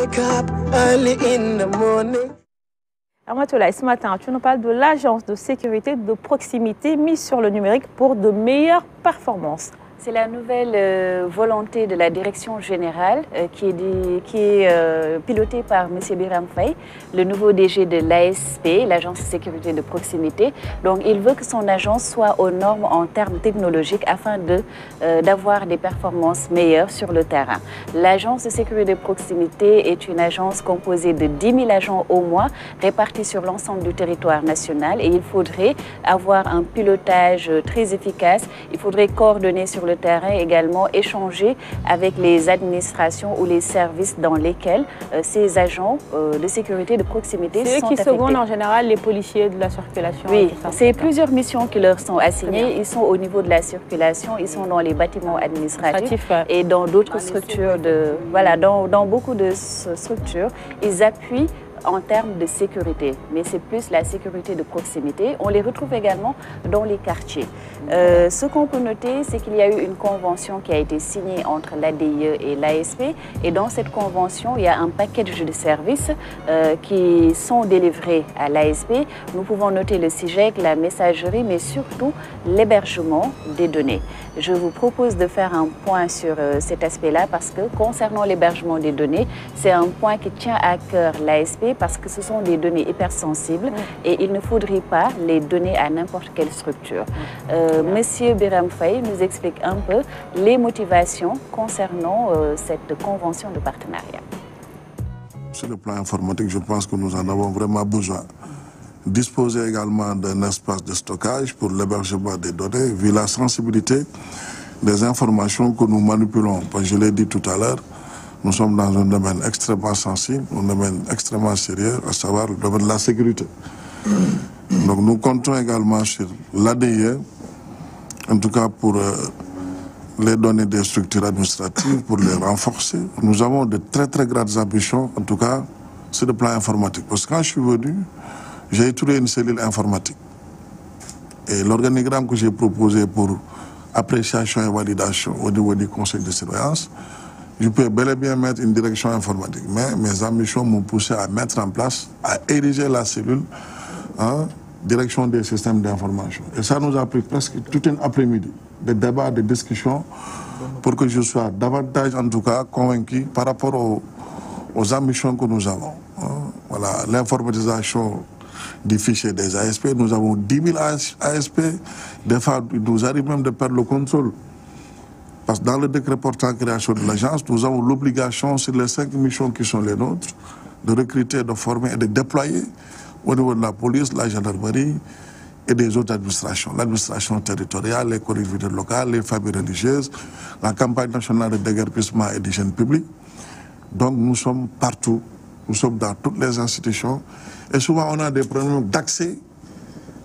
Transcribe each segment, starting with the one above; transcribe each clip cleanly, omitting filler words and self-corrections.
wake up early in the morning. Ramatoulaye, ce matin, tu nous parles de l'agence de sécurité de proximité mise sur le numérique pour de meilleures performances. C'est la nouvelle volonté de la direction générale qui est pilotée par M. Biram Faye, le nouveau DG de l'ASP, l'agence de sécurité de proximité. Donc il veut que son agence soit aux normes en termes technologiques afin d'avoir des performances meilleures sur le terrain. L'agence de sécurité de proximité est une agence composée de 10 000 agents au mois répartis sur l'ensemble du territoire national et il faudrait avoir un pilotage très efficace. Il faudrait coordonner sur le terrain, également échanger avec les administrations ou les services dans lesquels ces agents de sécurité de proximité sont affectés. C'est eux qui secondent en général les policiers de la circulation. Oui, c'est plusieurs missions qui leur sont assignées. Ils sont au niveau de la circulation, ils sont dans les bâtiments administratifs et dans d'autres structures, dans beaucoup de structures, ils appuient en termes de sécurité, mais c'est plus la sécurité de proximité. On les retrouve également dans les quartiers. Ce qu'on peut noter, c'est qu'il y a eu une convention qui a été signée entre l'ADIE et l'ASP et dans cette convention, il y a un package de services qui sont délivrés à l'ASP. Nous pouvons noter le SIGEC, la messagerie, mais surtout l'hébergement des données. Je vous propose de faire un point sur cet aspect-là parce que concernant l'hébergement des données, c'est un point qui tient à cœur l'ASP parce que ce sont des données hypersensibles et il ne faudrait pas les donner à n'importe quelle structure. Monsieur Biram Faye nous explique un peu les motivations concernant cette convention de partenariat. Sur le plan informatique, je pense que nous en avons vraiment besoin. Disposer également d'un espace de stockage pour l'hébergement des données, vu la sensibilité des informations que nous manipulons. Parce que je l'ai dit tout à l'heure, nous sommes dans un domaine extrêmement sensible, un domaine extrêmement sérieux, à savoir le domaine de la sécurité. Donc nous comptons également sur l'ADIE, en tout cas pour les données des structures administratives, pour les renforcer. Nous avons de très très grandes ambitions, en tout cas sur le plan informatique. Parce que quand je suis venu, j'ai trouvé une cellule informatique. Et l'organigramme que j'ai proposé pour appréciation et validation au niveau du conseil de surveillance, je peux bel et bien mettre une direction informatique. Mais mes ambitions m'ont poussé à mettre en place, à ériger la cellule direction des systèmes d'information. Et ça nous a pris presque toute une après-midi de débats, de discussions, pour que je sois davantage, en tout cas, convaincu par rapport aux ambitions que nous avons. Voilà, l'informatisation du fichier des ASP. Nous avons 10 000 ASP. Des fois, il nous arrive même de perdre le contrôle. Parce que dans le décret portant création de l'agence, nous avons l'obligation, sur les 5 missions qui sont les nôtres, de recruter, de former et de déployer au niveau de la police, la gendarmerie et des autres administrations. L'administration territoriale, les collectivités locales, les familles religieuses, la campagne nationale de déguerpissement et d'hygiène publique. Donc nous sommes partout, nous sommes dans toutes les institutions et souvent on a des problèmes d'accès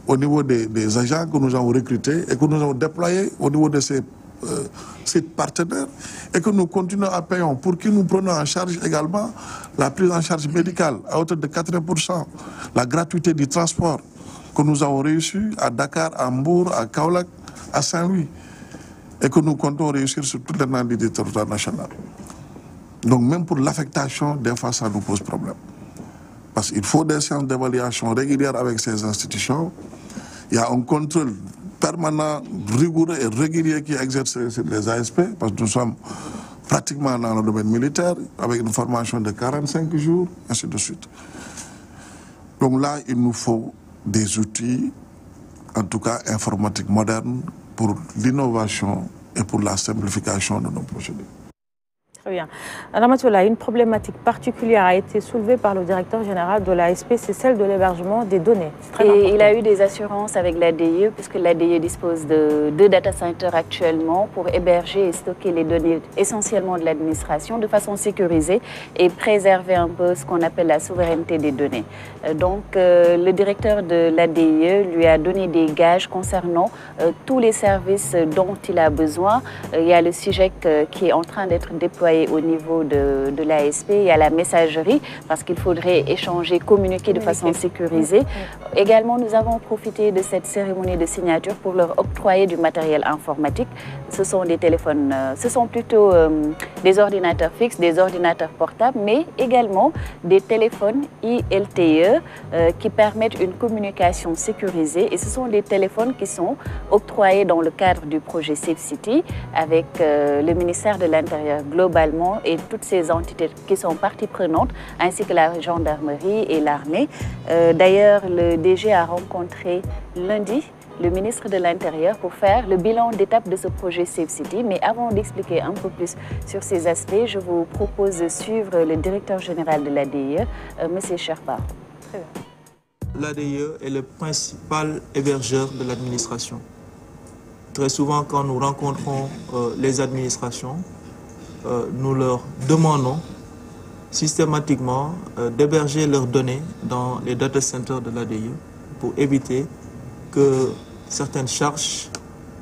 au niveau des agents que nous avons recrutés et que nous avons déployés au niveau de ces partenaires et que nous continuons à payer pour que nous prenions en charge également la prise en charge médicale à hauteur de 80%, la gratuité du transport que nous avons réussi à Dakar, à Mbour, à Kaolack, à Saint-Louis et que nous comptons réussir sur toute l'étendue du territoire national. Donc même pour l'affectation, des fois ça nous pose problème. Parce qu'il faut des séances d'évaluation régulières avec ces institutions. Il y a un contrôle permanent, rigoureux et régulier qui est exercé sur les ASP, parce que nous sommes pratiquement dans le domaine militaire, avec une formation de 45 jours, ainsi de suite. Donc là, il nous faut des outils, en tout cas informatiques modernes, pour l'innovation et pour la simplification de nos procédures. Très bien. Ramatoulaye, une problématique particulière a été soulevée par le directeur général de l'ASP, c'est celle de l'hébergement des données. Et il a eu des assurances avec l'ADIE, puisque l'ADIE dispose de 2 data centers actuellement pour héberger et stocker les données essentiellement de l'administration de façon sécurisée et préserver un peu ce qu'on appelle la souveraineté des données. Donc le directeur de l'ADIE lui a donné des gages concernant tous les services dont il a besoin. Il y a le SIGEC qui est en train d'être déployé octroyés au niveau de l'ASP. Il y a la messagerie, parce qu'il faudrait échanger, communiquer de façon sécurisée. Également, nous avons profité de cette cérémonie de signature pour leur octroyer du matériel informatique. Ce sont des téléphones, ce sont plutôt des ordinateurs fixes, des ordinateurs portables, mais également des téléphones ILTE qui permettent une communication sécurisée. Et ce sont des téléphones qui sont octroyés dans le cadre du projet Safe City avec le ministère de l'Intérieur globalement et toutes ces entités qui sont parties prenantes, ainsi que la gendarmerie et l'armée. D'ailleurs, le DG a rencontré lundi le ministre de l'Intérieur pour faire le bilan d'étape de ce projet Safe City. Mais avant d'expliquer un peu plus sur ces aspects, je vous propose de suivre le directeur général de l'ADIE, M. Sherpa. L'ADIE est le principal hébergeur de l'administration. Très souvent, quand nous rencontrons les administrations, nous leur demandons systématiquement d'héberger leurs données dans les data centers de l'ADIE pour éviter que certaines charges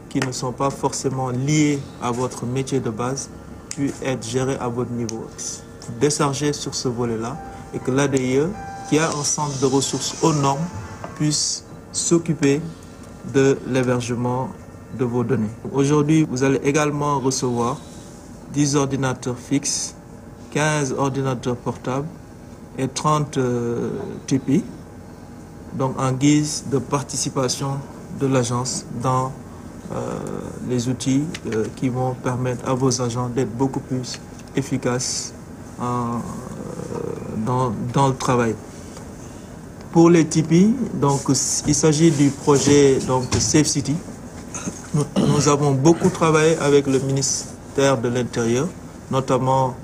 qui ne sont pas forcément liées à votre métier de base puissent être gérées à votre niveau. Décharger sur ce volet-là et que l'ADIE, qui a un centre de ressources aux normes, puisse s'occuper de l'hébergement de vos données. Aujourd'hui, vous allez également recevoir 10 ordinateurs fixes, 15 ordinateurs portables et 30 TP, donc en guise de participation de l'agence dans les outils qui vont permettre à vos agents d'être beaucoup plus efficaces dans le travail. Pour les Tipeee, donc, il s'agit du projet donc, Safe City. Nous avons beaucoup travaillé avec le ministère de l'Intérieur, notamment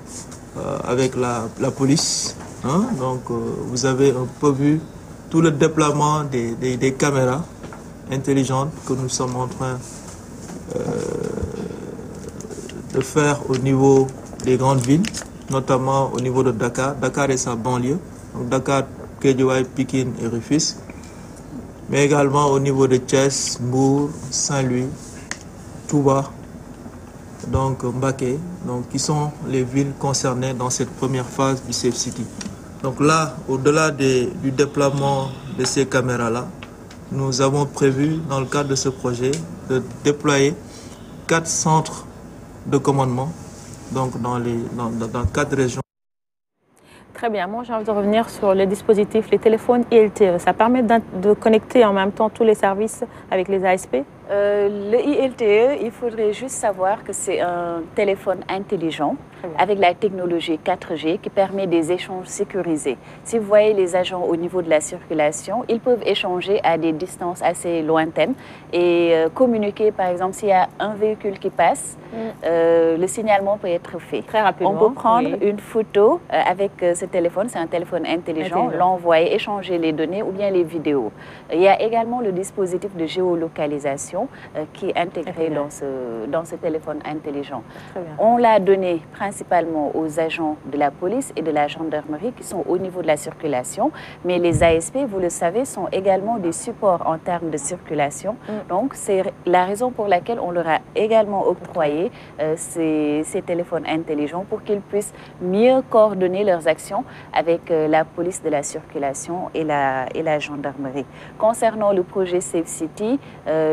avec la police. Hein? Donc, vous avez un peu vu tout le déploiement des caméras intelligentes que nous sommes en train de faire au niveau des grandes villes, notamment au niveau de Dakar. Dakar et sa banlieue. Donc, Dakar, Guédiawaye, Pikine et Rufisque, mais également au niveau de Thiès, Mbour, Saint-Louis, Touba, donc Mbacké, donc qui sont les villes concernées dans cette première phase du Safe City. Donc là, au-delà du déploiement de ces caméras-là, nous avons prévu dans le cadre de ce projet de déployer 4 centres de commandement, donc dans 4 régions. Très bien. Moi, j'ai envie de revenir sur les dispositifs, les téléphones ILTE. Ça permet de connecter en même temps tous les services avec les ASP? Le ILTE, il faudrait juste savoir que c'est un téléphone intelligent avec la technologie 4G qui permet des échanges sécurisés. Si vous voyez les agents au niveau de la circulation, ils peuvent échanger à des distances assez lointaines et communiquer, par exemple, s'il y a un véhicule qui passe, le signalement peut être fait. Très rapidement. On peut prendre une photo avec ce téléphone, c'est un téléphone intelligent, l'envoyer, échanger les données ou bien les vidéos. Il y a également le dispositif de géolocalisation qui est intégré dans ce téléphone intelligent. On l'a donné principalement aux agents de la police et de la gendarmerie qui sont au niveau de la circulation, mais les ASP, vous le savez, sont également des supports en termes de circulation. Donc, c'est la raison pour laquelle on leur a également octroyé ces téléphones intelligents pour qu'ils puissent mieux coordonner leurs actions avec la police de la circulation et la gendarmerie. Concernant le projet Safe City,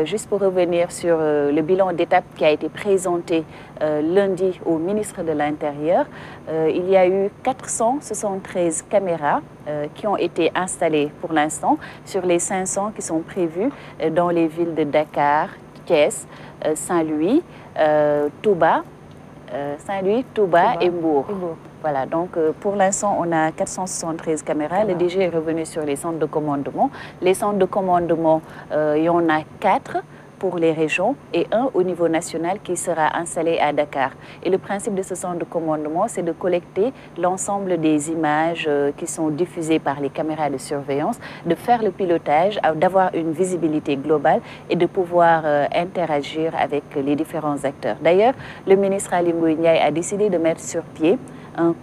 juste pour revenir sur le bilan d'étape qui a été présenté lundi au ministre de l'Intérieur, il y a eu 473 caméras qui ont été installées pour l'instant sur les 500 qui sont prévues dans les villes de Dakar, Thiès, Saint-Louis, Touba, et Mbour. Voilà, donc pour l'instant, on a 473 caméras. Le DG est revenu sur les centres de commandement. Les centres de commandement, il y en a 4 pour les régions et un au niveau national qui sera installé à Dakar. Et le principe de ce centre de commandement, c'est de collecter l'ensemble des images qui sont diffusées par les caméras de surveillance, de faire le pilotage, d'avoir une visibilité globale et de pouvoir interagir avec les différents acteurs. D'ailleurs, le ministre Ali Ngouille Ndiaye a décidé de mettre sur pied un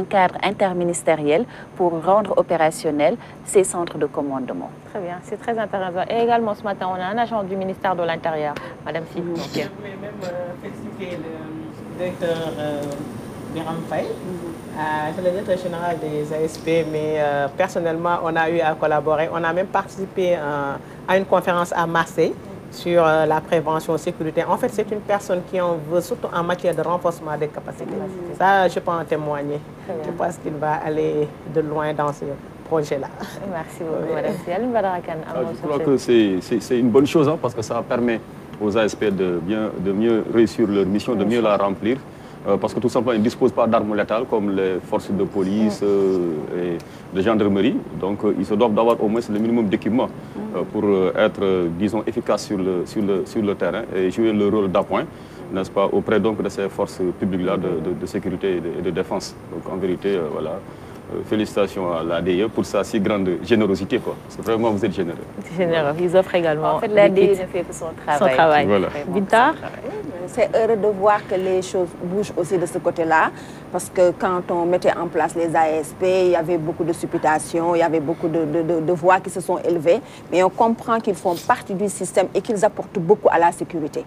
cadre interministériel pour rendre opérationnels ces centres de commandement. Très bien, c'est très intéressant. Et également, ce matin, on a un agent du ministère de l'Intérieur, Madame Sy. Je voulais même féliciter le directeur Biram Faye, je le directeur général des ASP, mais personnellement, on a eu à collaborer. On a même participé à une conférence à Marseille sur la prévention, sécurité. En fait, c'est une personne qui en veut, surtout en matière de renforcement des capacités. Ça, je peux en témoigner. Je pense qu'il va aller de loin dans ce projet-là. Merci beaucoup, Madame Sialim Badarakan. Je crois que c'est une bonne chose, hein, parce que ça permet aux ASP de mieux réussir leur mission, de mieux la remplir. Parce que tout simplement, ils ne disposent pas d'armes létales comme les forces de police et de gendarmerie. Donc, ils se doivent d'avoir au moins le minimum d'équipement pour être, disons, efficaces sur le terrain et jouer le rôle d'appoint, n'est-ce pas, auprès donc de ces forces publiques-là de sécurité et de défense. Donc, en vérité, voilà. Félicitations à l'ADIE pour sa si grande générosité. Vraiment, vous êtes généreux. Généreux. Ils offrent également. En fait, l'ADIE ne fait que son travail. Voilà. Binta? C'est heureux de voir que les choses bougent aussi de ce côté-là, parce que quand on mettait en place les ASP, il y avait beaucoup de supputations, il y avait beaucoup de voix qui se sont élevées, mais on comprend qu'ils font partie du système et qu'ils apportent beaucoup à la sécurité.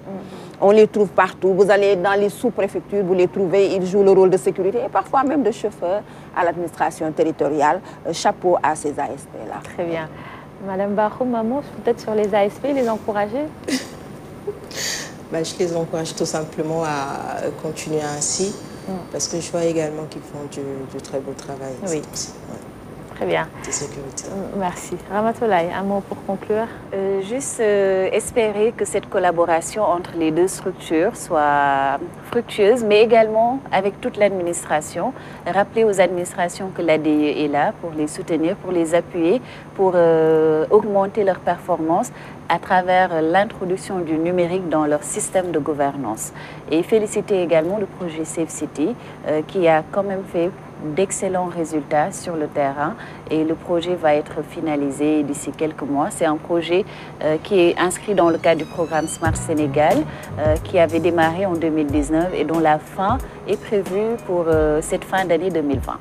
On les trouve partout. Vous allez dans les sous-préfectures, vous les trouvez, ils jouent le rôle de sécurité et parfois même de chauffeur à l'administration territoriale. Chapeau à ces ASP-là. Très bien. Madame Barou, maman, peut-être sur les ASP, les encourager? Je les encourage tout simplement à continuer ainsi, parce que je vois également qu'ils font du très beau travail. Oui. Ouais. Très bien. De sécurité. Merci. Ramatoulaye, un mot pour conclure? Juste espérer que cette collaboration entre les deux structures soit fructueuse, mais également avec toute l'administration. Rappeler aux administrations que l'ADIE est là pour les soutenir, pour les appuyer, pour augmenter leur performance à travers l'introduction du numérique dans leur système de gouvernance. Et féliciter également le projet Safe City qui a quand même fait d'excellents résultats sur le terrain et le projet va être finalisé d'ici quelques mois. C'est un projet qui est inscrit dans le cadre du programme Smart Sénégal qui avait démarré en 2019 et dont la fin est prévue pour cette fin d'année 2020.